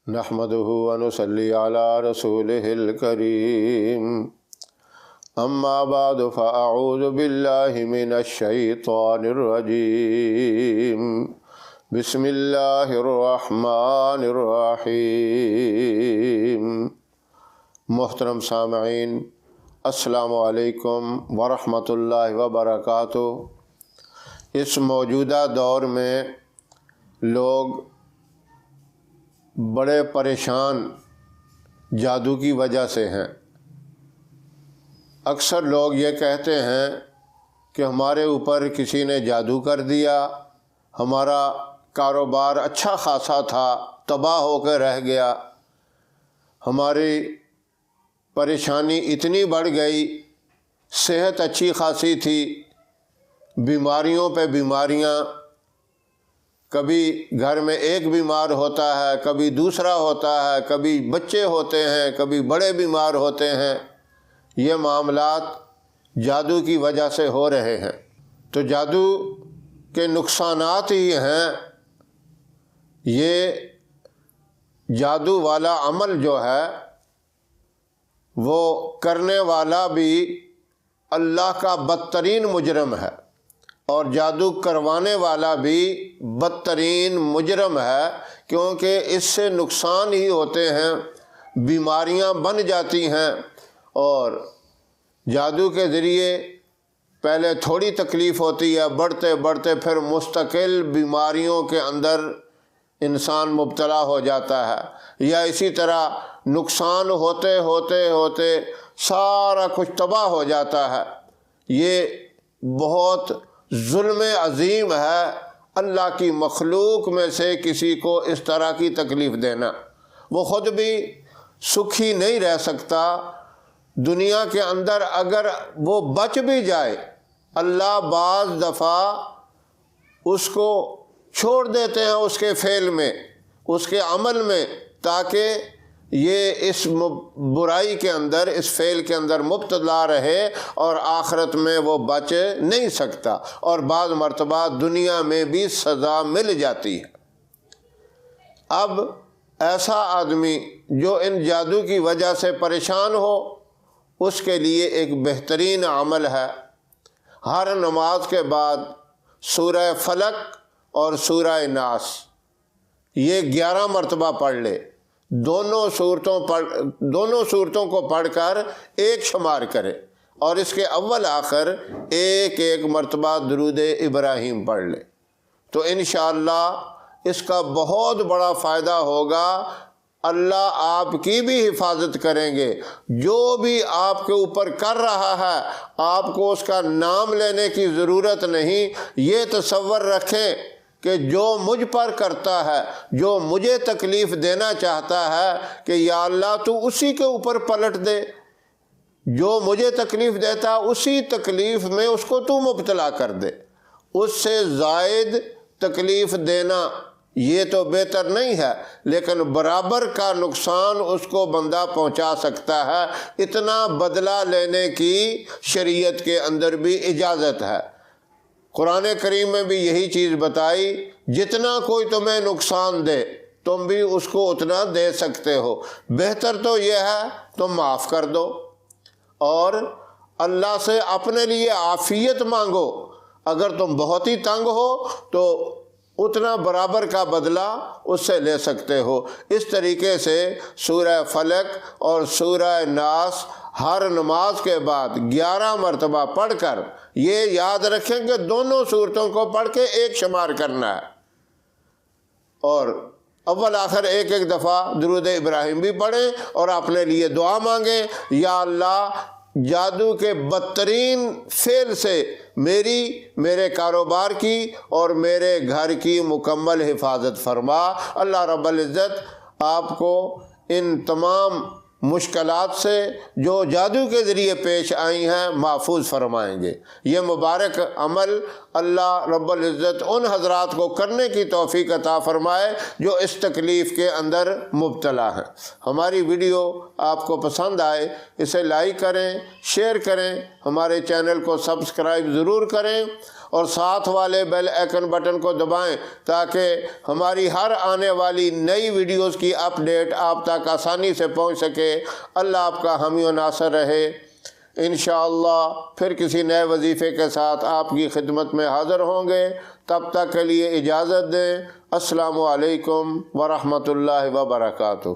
نحمده ونصلي على رسوله الكريم اما بعد فاعوذ بالله من الشيطان الرجيم بسم الله الرحمن الرحيم۔ محترم سامعین، السلام علیکم ورحمۃ اللہ وبرکاتہ۔ اس موجودہ دور میں لوگ بڑے پریشان جادو کی وجہ سے ہیں۔ اکثر لوگ یہ کہتے ہیں کہ ہمارے اوپر کسی نے جادو کر دیا، ہمارا کاروبار اچھا خاصا تھا تباہ ہو کے رہ گیا، ہماری پریشانی اتنی بڑھ گئی، صحت اچھی خاصی تھی، بیماریوں پہ بیماریاں، کبھی گھر میں ایک بیمار ہوتا ہے، کبھی دوسرا ہوتا ہے، کبھی بچے ہوتے ہیں، کبھی بڑے بیمار ہوتے ہیں۔ یہ معاملات جادو کی وجہ سے ہو رہے ہیں۔ تو جادو کے نقصانات ہی ہیں یہ جادو والا عمل جو ہے وہ کرنے والا بھی اللہ کا بدترین مجرم ہے، اور جادو کروانے والا بھی بدترین مجرم ہے، کیونکہ اس سے نقصان ہی ہوتے ہیں، بیماریاں بن جاتی ہیں، اور جادو کے ذریعے پہلے تھوڑی تکلیف ہوتی ہے، بڑھتے بڑھتے پھر مستقل بیماریوں کے اندر انسان مبتلا ہو جاتا ہے، یا اسی طرح نقصان ہوتے ہوتے ہوتے سارا کچھ تباہ ہو جاتا ہے۔ یہ بہت ظلم عظیم ہے اللہ کی مخلوق میں سے کسی کو اس طرح کی تکلیف دینا۔ وہ خود بھی سکھی نہیں رہ سکتا دنیا کے اندر، اگر وہ بچ بھی جائے اللہ بعض دفعہ اس کو چھوڑ دیتے ہیں اس کے فعل میں، اس کے عمل میں، تاکہ یہ اس برائی کے اندر، اس فعل کے اندر مبتلا رہے اور آخرت میں وہ بچ نہیں سکتا، اور بعض مرتبہ دنیا میں بھی سزا مل جاتی ہے۔ اب ایسا آدمی جو ان جادو کی وجہ سے پریشان ہو، اس کے لیے ایک بہترین عمل ہے، ہر نماز کے بعد سورہ فلق اور سورہ ناس یہ 11 مرتبہ پڑھ لے، دونوں صورتوں کو پڑھ کر ایک شمار کرے، اور اس کے اول آخر ایک ایک مرتبہ درود ابراہیم پڑھ لے، تو انشاءاللہ اس کا بہت بڑا فائدہ ہوگا۔ اللہ آپ کی بھی حفاظت کریں گے، جو بھی آپ کے اوپر کر رہا ہے آپ کو اس کا نام لینے کی ضرورت نہیں۔ یہ تصور رکھیں کہ جو مجھ پر کرتا ہے، جو مجھے تکلیف دینا چاہتا ہے، کہ یا اللہ تو اسی کے اوپر پلٹ دے، جو مجھے تکلیف دیتا اسی تکلیف میں اس کو تو مبتلا کر دے۔ اس سے زائد تکلیف دینا یہ تو بہتر نہیں ہے، لیکن برابر کا نقصان اس کو بندہ پہنچا سکتا ہے۔ اتنا بدلہ لینے کی شریعت کے اندر بھی اجازت ہے۔ قرآن کریم میں بھی یہی چیز بتائی، جتنا کوئی تمہیں نقصان دے تم بھی اس کو اتنا دے سکتے ہو، بہتر تو یہ ہے تم معاف کر دو، اور اللہ سے اپنے لیے عافیت مانگو۔ اگر تم بہت ہی تنگ ہو تو اتنا برابر کا بدلہ اس سے لے سکتے ہو۔ اس طریقے سے سورہ فلق اور سورہ ناس ہر نماز کے بعد 11 مرتبہ پڑھ کر، یہ یاد رکھیں کہ دونوں صورتوں کو پڑھ کے ایک شمار کرنا ہے، اور اول آخر ایک ایک دفعہ درود ابراہیم بھی پڑھیں، اور اپنے لیے دعا مانگیں، یا اللہ جادو کے بدترین فعل سے میرے کاروبار کی اور میرے گھر کی مکمل حفاظت فرما۔ اللہ رب العزت آپ کو ان تمام مشکلات سے جو جادو کے ذریعے پیش آئی ہیں محفوظ فرمائیں گے۔ یہ مبارک عمل اللہ رب العزت ان حضرات کو کرنے کی توفیق عطا فرمائے جو اس تکلیف کے اندر مبتلا ہیں۔ ہماری ویڈیو آپ کو پسند آئے اسے لائک کریں، شیئر کریں، ہمارے چینل کو سبسکرائب ضرور کریں، اور ساتھ والے بیل آئیکن بٹن کو دبائیں تاکہ ہماری ہر آنے والی نئی ویڈیوز کی اپڈیٹ آپ تک آسانی سے پہنچ سکے۔ اللہ آپ کا حامی و ناصر رہے۔ انشاءاللہ پھر کسی نئے وظیفے کے ساتھ آپ کی خدمت میں حاضر ہوں گے۔ تب تک کے لیے اجازت دیں۔ السلام علیکم ورحمۃ اللہ وبرکاتہ۔